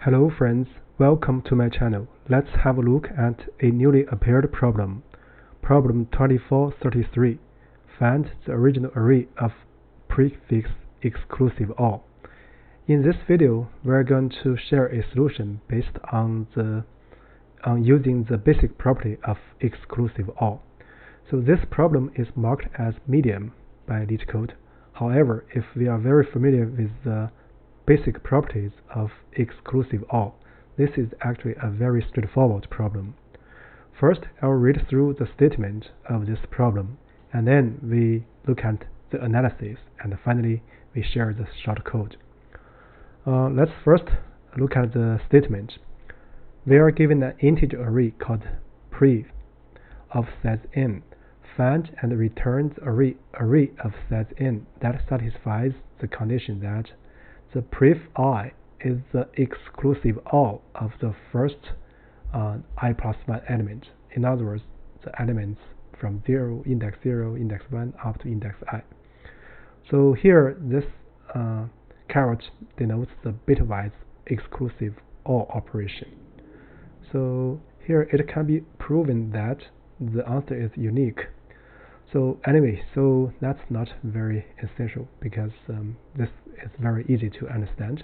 Hello friends, welcome to my channel. Let's have a look at a newly appeared problem. Problem 2433. Find the original array of prefix exclusive OR. In this video, we're going to share a solution based on using the basic property of exclusive OR. So this problem is marked as medium by LeetCode. However, if we are very familiar with the basic properties of exclusive OR, this is actually a very straightforward problem. First, I'll read through the statement of this problem, and then we look at the analysis, and finally we share the short code. Let's first look at the statement. We are given an integer array called pref of size n. Find and return the array of size n that satisfies the condition that the pref I is the exclusive OR of the first I plus 1 element. In other words, the elements from index 0, index 1 up to index I. So here this caret denotes the bitwise exclusive OR operation. So here it can be proven that the answer is unique. So anyway, so that's not very essential because this is very easy to understand.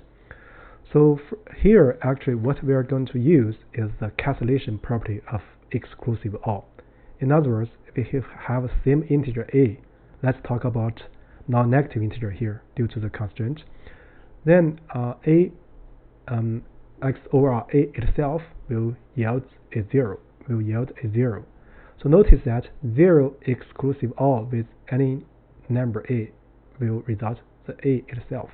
So here actually what we are going to use is the cancellation property of exclusive OR. In other words, if we have the same integer a, let's talk about non-negative integer here due to the constraint, then a XOR a itself will yield a 0, So notice that 0 exclusive OR with any number a will result the a itself.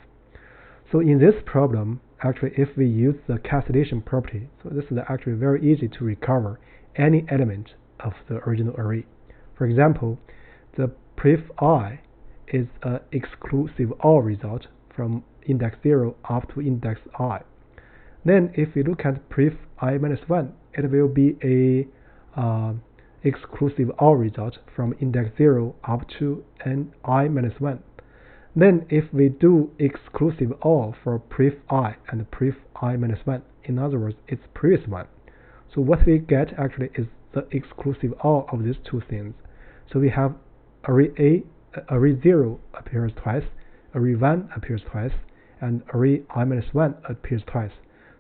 So in this problem, actually if we use the cancellation property, so this is actually very easy to recover any element of the original array. For example, the pref I is an exclusive OR result from index 0 up to index I. Then if we look at pref I minus 1, it will be a exclusive OR result from index 0 up to I minus 1. Then if we do exclusive OR for pref I and pref I minus 1, in other words, its previous one. So what we get actually is the exclusive OR of these two things. So we have array 0 appears twice, array 1 appears twice, and array I minus 1 appears twice.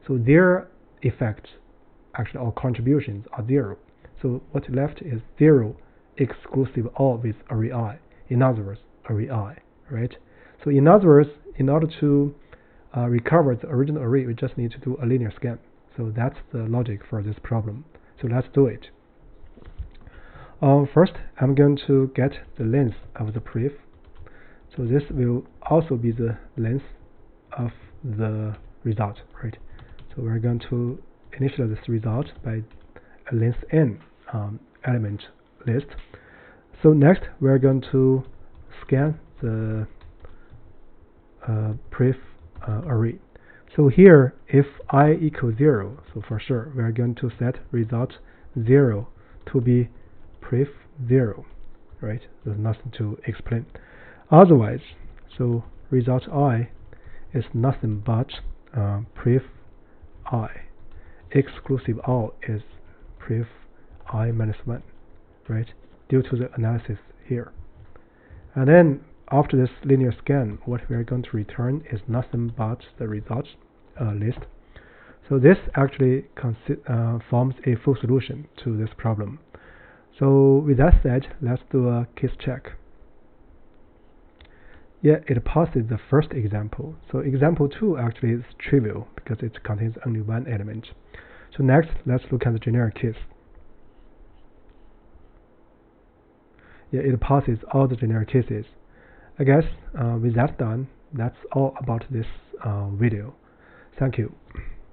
So their effects, actually our contributions are 0. So what's left is 0 exclusive OR with array I. In other words, array I, right? So in other words, in order to recover the original array, we just need to do a linear scan. So that's the logic for this problem. So let's do it. First, I'm going to get the length of the pref. So this will also be the length of the result, right? So we're going to initialize this result by a length n element list. So next we're going to scan the pref array. So here if I equals 0, so for sure we're going to set result 0 to be pref 0, right? There's nothing to explain. Otherwise, so result I is nothing but pref I. Exclusive OR is pref I minus 1, right? Due to the analysis here. And then after this linear scan, what we are going to return is nothing but the results list. So this actually forms a full solution to this problem. So with that said, let's do a case check. Yeah, it passes the first example. So example 2 actually is trivial because it contains only one element. So next, let's look at the generic case. Yeah, it passes all the generic cases. I guess with that done, that's all about this video. Thank you.